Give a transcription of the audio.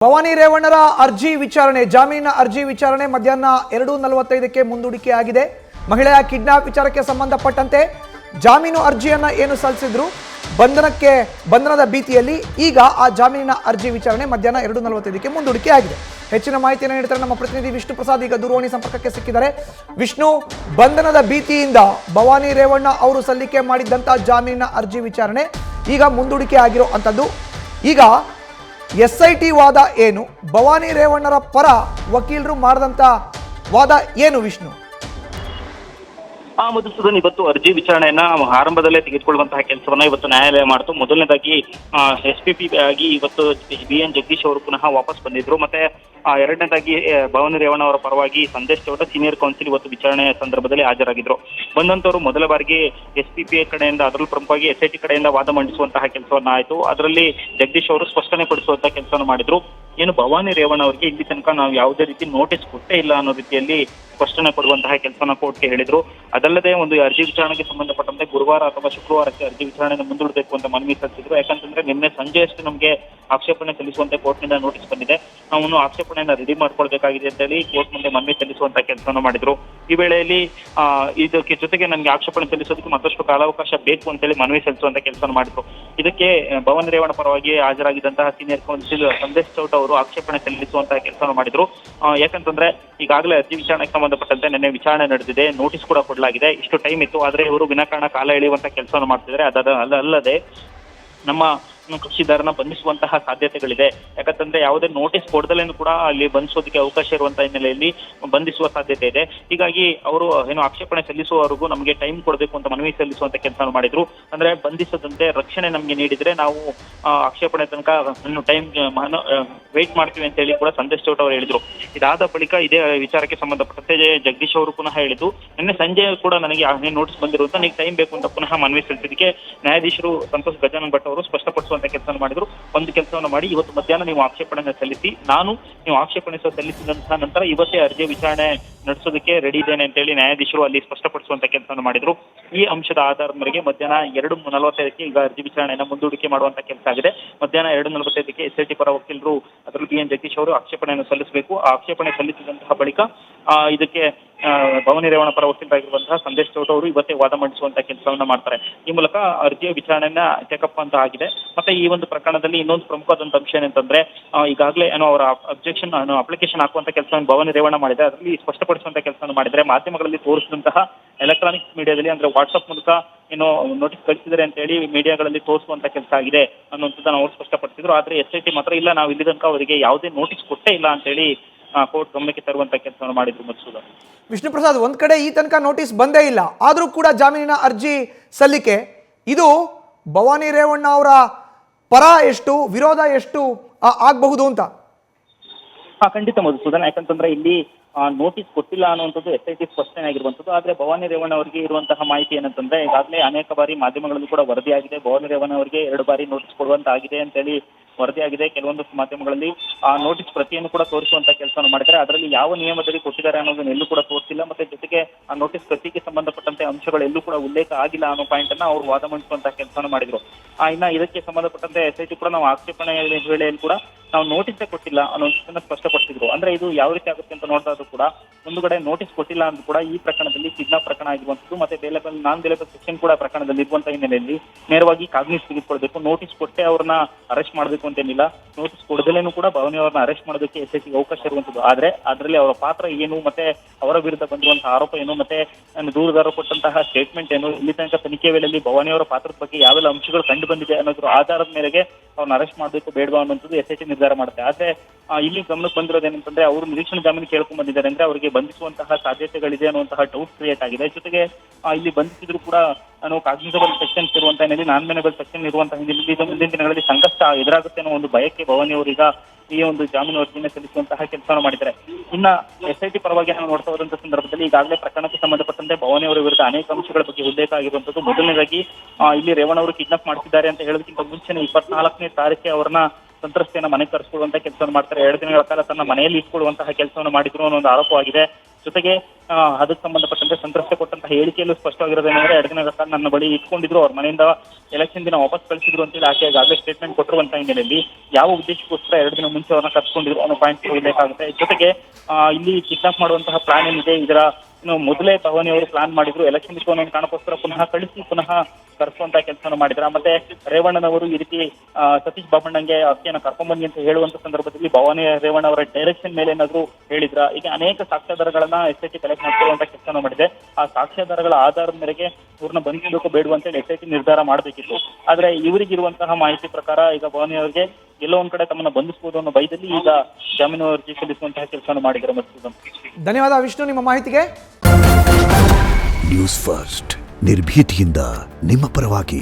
ಭವಾನಿ ರೇವಣ್ಣರ ಅರ್ಜಿ ವಿಚಾರಣೆ ಜಾಮೀನಿನ ಅರ್ಜಿ ವಿಚಾರಣೆ ಮಧ್ಯಾಹ್ನ 2:45ಕ್ಕೆ ಮುಂದೂಡಿಕೆ ಆಗಿದೆ. ಮಹಿಳೆಯ ಕಿಡ್ನಾಪ್ ವಿಚಾರಕ್ಕೆ ಸಂಬಂಧಪಟ್ಟಂತೆ ಜಾಮೀನು ಅರ್ಜಿಯನ್ನ ಏನು ಸಲ್ಲಿಸಿದ್ರು ಬಂಧನದ ಭೀತಿಯಲ್ಲಿ ಈಗ ಆ ಜಾಮೀನಿನ ಅರ್ಜಿ ವಿಚಾರಣೆ ಮಧ್ಯಾಹ್ನ 2:45ಕ್ಕೆ ಮುಂದೂಡಿಕೆ ಆಗಿದೆ. ಹೆಚ್ಚಿನ ಮಾಹಿತಿಯನ್ನು ನೀಡುತ್ತಾರೆ ನಮ್ಮ ಪ್ರತಿನಿಧಿ ವಿಷ್ಣು ಪ್ರಸಾದ್. ಈಗ ದೂರವಾಣಿ ಸಂಪರ್ಕಕ್ಕೆ ಸಿಕ್ಕಿದ್ದಾರೆ. ವಿಷ್ಣು, ಬಂಧನದ ಭೀತಿಯಿಂದ ಭವಾನಿ ರೇವಣ್ಣ ಅವರು ಸಲ್ಲಿಕೆ ಮಾಡಿದಂತ ಜಾಮೀನಿನ ಅರ್ಜಿ ವಿಚಾರಣೆ ಈಗ ಮುಂದೂಡಿಕೆ ಆಗಿರೋ ಅಂತದ್ದು. ಈಗ SIT ವಾದ ಏನು, ಭವಾನಿ ರೇವಣ್ಣರ ಪರ ವಕೀಲರು ಮಾಡಿದಂತ ವಾದ ಏನು ವಿಷ್ಣು? ಮಧುಸೂದನ್, ಇವತ್ತು ಅರ್ಜಿ ವಿಚಾರಣೆಯನ್ನ ಆರಂಭದಲ್ಲೇ ತೆಗೆದುಕೊಳ್ಳುವಂತಹ ಕೆಲಸವನ್ನ ಇವತ್ತು ನ್ಯಾಯಾಲಯ ಮಾಡಿತು. ಮೊದಲನೇದಾಗಿ SPP ಆಗಿ ಇವತ್ತು BN ಜಗದೀಶ್ ಅವರು ಪುನಃ ವಾಪಸ್ ಬಂದಿದ್ರು. ಮತ್ತೆ ಎರಡನೇದಾಗಿ ಭವಾನಿ ರೇವಣ್ಣ ಅವರ ಪರವಾಗಿ ಸಂದೇಶ್ ಚೌಟ ಸೀನಿಯರ್ ಕೌನ್ಸಿಲ್ ಇವತ್ತು ವಿಚಾರಣೆಯ ಸಂದರ್ಭದಲ್ಲಿ ಹಾಜರಾಗಿದ್ರು. ಬಂದಂತವರು ಮೊದಲ ಬಾರಿಗೆ SPP ಕಡೆಯಿಂದ, ಅದರಲ್ಲೂ ಪ್ರಮುಖವಾಗಿ SIT ಕಡೆಯಿಂದ ವಾದ ಮಂಡಿಸುವಂತಹ ಕೆಲಸವನ್ನ ಆಯಿತು. ಅದರಲ್ಲಿ ಜಗದೀಶ್ ಅವರು ಸ್ಪಷ್ಟನೆ ಪಡಿಸುವಂತಹ ಕೆಲಸವನ್ನು ಮಾಡಿದ್ರು. ಏನು ಭವಾನಿ ರೇವಣ್ಣ ಅವರಿಗೆ ಇಲ್ಲಿ ತನಕ ನಾವು ಯಾವುದೇ ರೀತಿ ನೋಟಿಸ್ ಕೊಟ್ಟೇ ಇಲ್ಲ ಅನ್ನೋ ರೀತಿಯಲ್ಲಿ ಸ್ಪಷ್ಟನೆ ಕೊಡುವಂತಹ ಕೆಲಸನ ಕೋರ್ಟ್ಗೆ ಹೇಳಿದ್ರು. ಅದಲ್ಲದೆ ಒಂದು ಅರ್ಜಿ ವಿಚಾರಣೆಗೆ ಸಂಬಂಧಪಟ್ಟಂತೆ ಗುರುವಾರ ಅಥವಾ ಶುಕ್ರವಾರಕ್ಕೆ ಅರ್ಜಿ ವಿಚಾರಣೆ ಮುಂದೂಡಬೇಕು ಅಂತ ಮನವಿ ಸಲ್ಲಿಸಿದ್ರು. ಯಾಕಂತಂದ್ರೆ ನಿನ್ನೆ ಸಂಜೆಯಷ್ಟು ನಮಗೆ ಆಕ್ಷೇಪಣೆ ಸಲ್ಲಿಸುವಂತೆ ಕೋರ್ಟ್ನಿಂದ ನೋಟಿಸ್ ಬಂದಿದೆ, ನಾವು ಆಕ್ಷೇಪಣೆಯನ್ನ ರೆಡಿ ಮಾಡ್ಕೊಳ್ಬೇಕಾಗಿದೆ ಅಂತ ಹೇಳಿ ಕೋರ್ಟ್ ಮುಂದೆ ಮನವಿ ಸಲ್ಲಿಸುವಂತ ಕೆಲಸವನ್ನು ಮಾಡಿದ್ರು. ಈ ವೇಳೆಯಲ್ಲಿ ಇದಕ್ಕೆ ಜೊತೆಗೆ ನನಗೆ ಆಕ್ಷೇಪಣೆ ಸಲ್ಲಿಸೋದಕ್ಕೆ ಮತ್ತಷ್ಟು ಕಾಲಾವಕಾಶ ಬೇಕು ಅಂತೇಳಿ ಮನವಿ ಸಲ್ಲಿಸುವಂತ ಕೆಲಸವನ್ನು ಮಾಡಿದ್ರು. ಇದಕ್ಕೆ ಭವಾನಿ ರೇವಣ್ಣ ಪರವಾಗಿ ಹಾಜರಾಗಿದ್ದಂತಹ ಸೀನಿಯರ್ ಕೌನ್ಸಿಲ್ ಸಂದೇಶ್ ಚೌಟ ಅವರು ಆಕ್ಷೇಪಣೆ ಸಲ್ಲಿಸುವಂತಹ ಕೆಲಸವನ್ನು ಮಾಡಿದ್ರು. ಯಾಕಂತಂದ್ರೆ ಈಗಾಗಲೇ ಅರ್ಜಿ ವಿಚಾರಣೆಗೆ ಸಂಬಂಧಪಟ್ಟಂತೆ ನಿನ್ನೆ ವಿಚಾರಣೆ ನಡೆದಿದೆ, ನೋಟಿಸ್ ಕೂಡ ಕೊಡಲಾಗಿದೆ. ಇಷ್ಟು ಟೈಮ್ ಇತ್ತು, ಆದ್ರೆ ಇವರು ವಿನಾಕಾರಣ ಕಾಲ ಎಳೆಯುವಂತ ಕೆಲಸವನ್ನು ಮಾಡ್ತಿದ್ದಾರೆ. ಅದಲ್ಲದೆ ನಮ್ಮ ಕಕ್ಷಿದಾರನ ಬಂಧಿಸುವಂತಹ ಸಾಧ್ಯತೆಗಳಿದೆ. ಯಾಕಂತಂದ್ರೆ ಯಾವುದೇ ನೋಟಿಸ್ ಕೊಡದಲೇನು ಕೂಡ ಅಲ್ಲಿ ಬಂಧಿಸೋದಕ್ಕೆ ಅವಕಾಶ ಇರುವಂತಹ ಹಿನ್ನೆಲೆಯಲ್ಲಿ ಬಂಧಿಸುವ ಸಾಧ್ಯತೆ ಇದೆ. ಹೀಗಾಗಿ ಅವರು ಏನು ಆಕ್ಷೇಪಣೆ ಸಲ್ಲಿಸುವವರೆಗೂ ನಮಗೆ ಟೈಮ್ ಕೊಡಬೇಕು ಅಂತ ಮನವಿ ಸಲ್ಲಿಸುವಂತ ಕೆಲಸ ಮಾಡಿದ್ರು. ಅಂದ್ರೆ ಬಂಧಿಸದಂತೆ ರಕ್ಷಣೆ ನಮ್ಗೆ ನೀಡಿದ್ರೆ ನಾವು ಆಕ್ಷೇಪಣೆ ತನಕ ಟೈಮ್ ವೇಟ್ ಮಾಡ್ತೀವಿ ಅಂತ ಹೇಳಿ ಕೂಡ ಸಂದೇಶ್ ಚೌಟ ಅವರು ಹೇಳಿದ್ರು. ಇದಾದ ಬಳಿಕ ಇದೇ ವಿಚಾರಕ್ಕೆ ಸಂಬಂಧಪಟ್ಟಂತೆ ಜಗದೀಶ್ ಅವರು ಪುನಃ ಹೇಳಿದ್ದು, ನಿನ್ನೆ ಸಂಜೆ ಕೂಡ ನನಗೆ ನೋಟಿಸ್ ಬಂದಿರುವಂತ ನನಗೆ ಟೈಮ್ ಬೇಕು ಅಂತ ಪುನಃ ಮನವಿ ಸಲ್ಲಿಸಿದಕ್ಕೆ ನ್ಯಾಯಾಧೀಶರು ಸಂತೋಷ್ ಗಜಾನನ್ ಭಟ್ ಅವರು ಸ್ಪಷ್ಟಪಡಿಸುವಂತ ಕೆಲಸವನ್ನು ಮಾಡಿದ್ರು. ಒಂದು ಕೆಲಸವನ್ನು ಮಾಡಿ, ಇವತ್ತು ಮಧ್ಯಾಹ್ನ ನೀವು ಆಕ್ಷೇಪಣೆಯನ್ನು ಸಲ್ಲಿಸಿ, ನೀವು ಆಕ್ಷೇಪಣೆ ಸಲ್ಲಿಸಿದಂತಹ ನಂತರ ಇವತ್ತೇ ಅರ್ಜಿ ವಿಚಾರಣೆ ನಡೆಸೋದಕ್ಕೆ ರೆಡಿ ಇದ್ದೇನೆ ಅಂತ ಹೇಳಿ ನ್ಯಾಯಾಧೀಶರು ಅಲ್ಲಿ ಸ್ಪಷ್ಟಪಡಿಸುವಂತ ಕೆಲಸವನ್ನು ಮಾಡಿದ್ರು. ಈ ಅಂಶದ ಆಧಾರದ ಮೇರೆಗೆ ಮಧ್ಯಾಹ್ನ 2:45ಕ್ಕೆ ಈಗ ಅರ್ಜಿ ವಿಚಾರಣೆಯನ್ನು ಮುಂದೂಡಿಕೆ ಮಾಡುವಂತ ಕೆಲಸ ಆಗಿದೆ. ಮಧ್ಯಾಹ್ನ 2:45ಕ್ಕೆ SIT ಪರ ವಕೀಲರು, ಅದರಲ್ಲಿ BN ಜಗದೀಶ್ ಅವರು ಆಕ್ಷೇಪಣೆಯನ್ನು ಸಲ್ಲಿಸಬೇಕು. ಆ ಆಕ್ಷೇಪಣೆ ಸಲ್ಲಿಸಿದಂತಹ ಬಳಿಕ ಇದಕ್ಕೆ ಭವಾನಿ ರೇವಣ್ಣ ಪರ ವಕೀಲರಾಗಿರುವಂತಹ ಸಂದೇಶ್ ಚೌಟ ಅವರು ಇವತ್ತೇ ವಾದ ಮಂಡಿಸುವಂತ ಕೆಲಸವನ್ನ ಮಾಡ್ತಾರೆ. ಈ ಮೂಲಕ ಅರ್ಜಿಯ ವಿಚಾರಣೆಯನ್ನ ಟೇಕಪ್ ಅಂತ ಆಗಿದೆ. ಮತ್ತೆ ಈ ಒಂದು ಪ್ರಕರಣದಲ್ಲಿ ಇನ್ನೊಂದು ಪ್ರಮುಖವಾದಂತ ಅಂಶ ಏನಂತಂದ್ರೆ, ಈಗಾಗಲೇ ಅವರ ಅಪ್ಲಿಕೇಶನ್ ಹಾಕುವಂತ ಕೆಲಸವನ್ನು ಭವಾನಿ ರೇವಣ್ಣ ಮಾಡಿದ್ರೆ, ಅದರಲ್ಲಿ ಸ್ಪಷ್ಟಪಡಿಸುವಂತ ಕೆಲಸವನ್ನು ಮಾಡಿದ್ರೆ, ಮಾಧ್ಯಮಗಳಲ್ಲಿ ತೋರಿಸಿದಂತಹ ಎಲೆಕ್ಟ್ರಾನಿಕ್ಸ್ ಮೀಡಿಯಾದಲ್ಲಿ ಅಂದ್ರೆ ವಾಟ್ಸ್ಆಪ್ ಮೂಲಕ ನೋಟಿಸ್ ಕಳಿಸಿದರೆ ಅಂತ ಹೇಳಿ ಮೀಡಿಯಾಗಳಲ್ಲಿ ತೋರಿಸುವಂತ ಕೆಲಸ ಆಗಿದೆ ಅನ್ನುವಂಥದ್ದನ್ನು ಅವರು ಸ್ಪಷ್ಟಪಡಿಸಿದ್ರು. ಆದ್ರೆ SIT ಮಾತ್ರ ಇಲ್ಲ, ನಾವು ಇಲ್ಲಿ ತನಕ ಅವರಿಗೆ ಯಾವುದೇ ನೋಟಿಸ್ ಕೊಟ್ಟೇ ಇಲ್ಲ ಅಂತ ಹೇಳಿ ಕೋರ್ಟ್ ಗಮನಕ್ಕೆ ತರುವಂತ ಕೆಲಸವನ್ನು ಮಾಡಿದ್ರು. ಮಧುಸೂದನ್, ವಿಷ್ಣು ಪ್ರಸಾದ್, ಒಂದ್ ಕಡೆ ಈ ತನಕ ನೋಟಿಸ್ ಬಂದೇ ಇಲ್ಲ, ಆದ್ರೂ ಕೂಡ ಜಾಮೀನಿನ ಅರ್ಜಿ ಸಲ್ಲಿಕೆ, ಇದು ಭವಾನಿ ರೇವಣ್ಣ ಅವರ ಪರ ಎಷ್ಟು, ವಿರೋಧ ಎಷ್ಟು ಆಗಬಹುದು ಅಂತ? ಖಂಡಿತ ಮಧುಸೂದನ್, ಯಾಕಂತಂದ್ರೆ ಇಲ್ಲಿ ನೋಟಿಸ್ ಕೊಟ್ಟಿಲ್ಲ ಅನ್ನುವಂಥದ್ದು SIT ಸ್ಪಷ್ಟನೆ ಆಗಿರುವಂಥದ್ದು. ಆದ್ರೆ ಭವಾನಿ ರೇವಣ್ಣ ಅವರಿಗೆ ಇರುವಂತಹ ಮಾಹಿತಿ ಏನಂತಂದ್ರೆ, ಈಗಾಗಲೇ ಅನೇಕ ಬಾರಿ ಮಾಧ್ಯಮಗಳಲ್ಲೂ ಕೂಡ ವರದಿಯಾಗಿದೆ, ಭವಾನಿ ರೇವಣ್ಣ ಅವರಿಗೆ 2 ಬಾರಿ ನೋಟಿಸ್ ಕೊಡುವಂತ ಆಗಿದೆ ಅಂತ ಹೇಳಿ ವರದಿಯಾಗಿದೆ. ಕೆಲವೊಂದು ಮಾಧ್ಯಮಗಳಲ್ಲಿ ನೋಟಿಸ್ ಪ್ರತಿಯನ್ನು ಕೂಡ ತೋರಿಸುವಂತ ಕೆಲಸವನ್ನು ಮಾಡಿದ್ದಾರೆ. ಅದರಲ್ಲಿ ಯಾವ ನಿಯಮದಲ್ಲಿ ಕೊಟ್ಟಿದ್ದಾರೆ ಅನ್ನೋದನ್ನ ಎಲ್ಲೂ ಕೂಡ ತೋರಿಸಿಲ್ಲ. ಮತ್ತೆ ಜೊತೆಗೆ ಆ ನೋಟಿಸ್ ಪ್ರತಿಗೆ ಸಂಬಂಧಪಟ್ಟಂತೆ ಅಂಶಗಳೆಲ್ಲೂ ಕೂಡ ಉಲ್ಲೇಖ ಆಗಿಲ್ಲ ಅನ್ನೋ ಪಾಯಿಂಟ್ ಅನ್ನ ಅವರು ವಾದ ಮಂಡಿಸುವಂತಹ ಕೆಲಸವನ್ನು ಮಾಡಿದ್ರು. ಇನ್ನ ಇದಕ್ಕೆ ಸಂಬಂಧಪಟ್ಟಂತೆ SIT ಕೂಡ ನಾವು ಆಕ್ಷೇಪಣೆ ವೇಳೆಯಲ್ಲಿ ಕೂಡ ನಾವು ನೋಟಿಸೇ ಕೊಟ್ಟಿಲ್ಲ ಅನ್ನೋದನ್ನ ಸ್ಪಷ್ಟಪಡಿಸಿದ್ರು. ಅಂದ್ರೆ ಇದು ಯಾವ ರೀತಿ ಆಗುತ್ತೆ ಅಂತ ನೋಡ್ತಾ ಇದ್ರು ಕೂಡ, ಒಂದು ಕಡೆ ನೋಟಿಸ್ ಕೊಟ್ಟಿಲ್ಲ ಅಂದ್ರೂ ಕೂಡ ಈ ಪ್ರಕರಣದಲ್ಲಿ ಕಿಡ್ನಾಪ್ ಪ್ರಕರಣ ಆಗಿರುವಂತದ್ದು, ಮತ್ತೆ ನಾನ್ ಬೇಲೆಬಲ್ ಸೆಕ್ಷನ್ ಕೂಡ ಪ್ರಕರಣದಲ್ಲಿ ಇರುವಂತಹ ಹಿನ್ನೆಲೆಯಲ್ಲಿ ನೇರವಾಗಿ ಕಾಗ್ನಿಸ್ ತೆಗೆದುಕೊಳ್ಬೇಕು. ನೋಟಿಸ್ ಕೊಟ್ಟೆ ಅವ್ರನ್ನ ಅರೆಸ್ಟ್ ಮಾಡಬೇಕು ಅಂತೇನಿಲ್ಲ, ನೋಟಿಸ್ ಕೊಡದಲೇನು ಕೂಡ ಭವಾನಿ ಅವರನ್ನ ಅರೆಸ್ಟ್ ಮಾಡೋದಕ್ಕೆ SIT ಅವಕಾಶ ಇರುವಂತದ್ದು. ಆದ್ರೆ ಅದರಲ್ಲಿ ಅವರ ಪಾತ್ರ ಏನು, ಮತ್ತೆ ಅವರ ವಿರುದ್ಧ ಬಂದಿರುವಂತಹ ಆರೋಪ ಏನು, ಮತ್ತೆ ದೂರುದಾರರು ಕೊಟ್ಟಂತಹ ಸ್ಟೇಟ್ಮೆಂಟ್ ಏನು, ಇಲ್ಲಿ ತನಕ ತನಿಖೆ ವೇಳೆಯಲ್ಲಿ ಭವಾನಿ ಅವರ ಪಾತ್ರದ ಬಗ್ಗೆ ಯಾವೆಲ್ಲ ಅಂಶಗಳು ಕಂಡು ಬಂದಿದೆ ಅನ್ನೋದ್ರ ಆಧಾರದ ಮೇರೆಗೆ ಅವ್ರನ್ನ ಅರೆಸ್ಟ್ ಮಾಡಬೇಕು ಬೇಡವಾ ಅನ್ನೋದು SIT ನಿರ್ಧಾರ ಮಾಡುತ್ತೆ. ಆದ್ರೆ ಇಲ್ಲಿ ಗಮನಕ್ಕೆ ಬಂದಿರೋದೇನಂತಂದ್ರೆ, ಅವರು ನಿರೀಕ್ಷಣೆ ಜಾಮೀನು ಕೇಳ್ಕೊಂಡ್ ಬಂದಿದ್ದಾರೆ ಅಂದ್ರೆ ಅವರಿಗೆ ಬಂಧಿಸುವಂತಹ ಸಾಧ್ಯತೆಗಳಿದೆ ಅನ್ನುವಂತಹ ಡೌಟ್ ಕ್ರಿಯೇಟ್ ಆಗಿದೆ. ಜೊತೆಗೆ ಇಲ್ಲಿ ಬಂಧಿಸಿದ್ರು ಕೂಡ ಕಾಗ್ನಿಸಬಲ್ ಸೆಕ್ಷನ್ಸ್ ಇರುವಂತಹ ಹಿನ್ನೆಲೆ, ನಾನ್ ಮೆನಬಲ್ ಸೆಕ್ಷನ್ ಇರುವಂತಹ ಹಿನ್ನೆಲೆ ಮುಂದಿನ ದಿನಗಳಲ್ಲಿ ಸಂಕಷ್ಟ ಎದುರಾಗುತ್ತೆ ಅನ್ನೋ ಒಂದು ಭಯಕ್ಕೆ ಭವಾನಿ ಅವರೀಗ ಈ ಒಂದು ಜಾಮೀನು ಅರ್ಜಿಯನ್ನು ಸಲ್ಲಿಸುವಂತಹ ಕೆಲಸವನ್ನು ಮಾಡಿದ್ದಾರೆ. ಇನ್ನ SIT ಪರವಾಗಿ ನಾವು ನೋಡ್ತಾ ಹೋದಂತಹ ಸಂದರ್ಭದಲ್ಲಿ ಈಗಾಗಲೇ ಪ್ರಕರಣಕ್ಕೆ ಸಂಬಂಧಪಟ್ಟಂತೆ ಭವಾನಿ ಅವರ ವಿರುದ್ಧ ಅನೇಕ ಅಂಶಗಳ ಬಗ್ಗೆ ಉಲ್ಲೇಖ ಆಗಿರುವಂತದ್ದು. ಮೊದಲನೇದಾಗಿ ಇಲ್ಲಿ ರೇವಣ್ಣ ಅವರು ಕಿಡ್ನಾಪ್ ಮಾಡ್ತಿದ್ದಾರೆ ಅಂತ ಹೇಳೋದಕ್ಕಿಂತ ಮುಂಚೆನೆ 24ನೇ ತಾರೀಕಿಗೆ ಅವರನ್ನ ಸಂತ್ರಸ್ತೆಯನ್ನ ಮನೆಗೆ ಕರೆಸಿಕೊಳ್ಳುವಂತ ಕೆಲಸವನ್ನು ಮಾಡ್ತಾರೆ. 2 ದಿನಗಳ ಕಾಲ ತನ್ನ ಮನೆಯಲ್ಲಿ ಇಟ್ಕೊಳ್ಳುವಂತಹ ಕೆಲಸವನ್ನು ಮಾಡಿದ್ರು ಅನ್ನೋ ಒಂದು ಆರೋಪವಾಗಿದೆ. ಜೊತೆಗೆ ಅದಕ್ಕೆ ಸಂಬಂಧಪಟ್ಟಂತೆ ಸಂತ್ರಸ್ತೆ ಕೊಟ್ಟಂತಹ ಹೇಳಿಕೆಯಲ್ಲೂ ಸ್ಪಷ್ಟವಾಗಿರೋದೇನೆಂದ್ರೆ 2 ದಿನಗಳ ಕಾಲ ನನ್ನ ಬಳಿ ಇಟ್ಕೊಂಡಿದ್ರು, ಅವ್ರ ಮನೆಯಿಂದ ಎಲೆಕ್ಷನ್ ದಿನ ವಾಪಸ್ ಕಳಿಸಿದ್ರು ಅಂತೇಳಿ ಆಕೆ ಈಗಾಗಲೇ ಸ್ಟೇಟ್ಮೆಂಟ್ ಕೊಟ್ಟಿರುವಂತಹ ಹಿನ್ನೆಲೆಯಲ್ಲಿ ಯಾವ ಉದ್ದೇಶಕ್ಕೋಸ್ಕರ 2 ದಿನ ಮುಂಚೆ ಅವ್ರನ್ನ ಕರ್ಸ್ಕೊಂಡಿದ್ರು ಅನ್ನೋ ಪಾಯಿಂಟ್ ಇರಬೇಕಾಗುತ್ತೆ. ಜೊತೆಗೆ ಇಲ್ಲಿ ಕಿಡ್ನಾಪ್ ಮಾಡುವಂತಹ ಪ್ಲಾನ್ ಏನಿದೆ, ಇದರ ಮೊದಲೇ ಭವಾನಿ ಅವರು ಪ್ಲಾನ್ ಮಾಡಿದ್ರು, ಎಲೆಕ್ಷನ್ ಇತ್ತು ಅನ್ನೋ ಕಾರಣಕ್ಕೋಸ್ಕರ ಪುನಃ ಕಳಿಸಿ ಪುನಃ ಕರೆಸುವಂತ ಕೆಲಸವನ್ನು ಮಾಡಿದ್ರ. ಮತ್ತೆ ರೇವಣ್ಣನವರು ಈ ರೀತಿ ಸತೀಶ್ ಬಾಬಣ್ಣಂಗೆ ಅಕ್ಕಿಯನ್ನು ಕರ್ಕೊಂಡ್ಬನ್ನಿ ಅಂತ ಹೇಳುವಂತ ಸಂದರ್ಭದಲ್ಲಿ ಭವಾನಿ ರೇವಣ್ಣ ಅವರ ಡೈರೆಕ್ಷನ್ ಮೇಲೆ ಏನಾದ್ರು ಹೇಳಿದ್ರ. ಈಗ ಅನೇಕ ಸಾಕ್ಷ್ಯಾಧಾರಗಳನ್ನ SIT ಕಲೆಕ್ಟ್ ಮಾಡ್ಕೊಳ್ಳುವಂತ ಕೆಲಸವನ್ನು ಮಾಡಿದೆ. ಆ ಸಾಕ್ಷ್ಯಾಧಾರಗಳ ಆಧಾರದ ಮೇರೆಗೆ ಇವ್ರನ್ನ ಬಂಧಿಸಬೇಕು ಬೇಡುವ ಅಂತ SIT ನಿರ್ಧಾರ ಮಾಡಬೇಕಿತ್ತು. ಆದ್ರೆ ಇವರಿಗಿರುವಂತಹ ಮಾಹಿತಿ ಪ್ರಕಾರ ಈಗ ಭವಾನಿ ಅವರಿಗೆ ಎಲ್ಲೋ ಒಂದ್ ಕಡೆ ತಮ್ಮನ್ನ ಬಂಧಿಸಬಹುದು ಅನ್ನೋ ಭಯದಲ್ಲಿ ಈಗ ಜಾಮೀನು ಅರ್ಜಿ ಸಲ್ಲಿಸುವಂತಹ ಕೆಲಸವನ್ನು ಮಾಡಿದ್ದಾರೆ. ಮತ್ತು ಧನ್ಯವಾದ ವಿಷ್ಣು ನಿಮ್ಮ ಮಾಹಿತಿಗೆ. ನ್ಯೂಸ್ ಫಸ್ಟ್ ನಿರ್ಭೀತಿಯಿಂದ ನಿಮ್ಮ ಪರವಾಗಿ.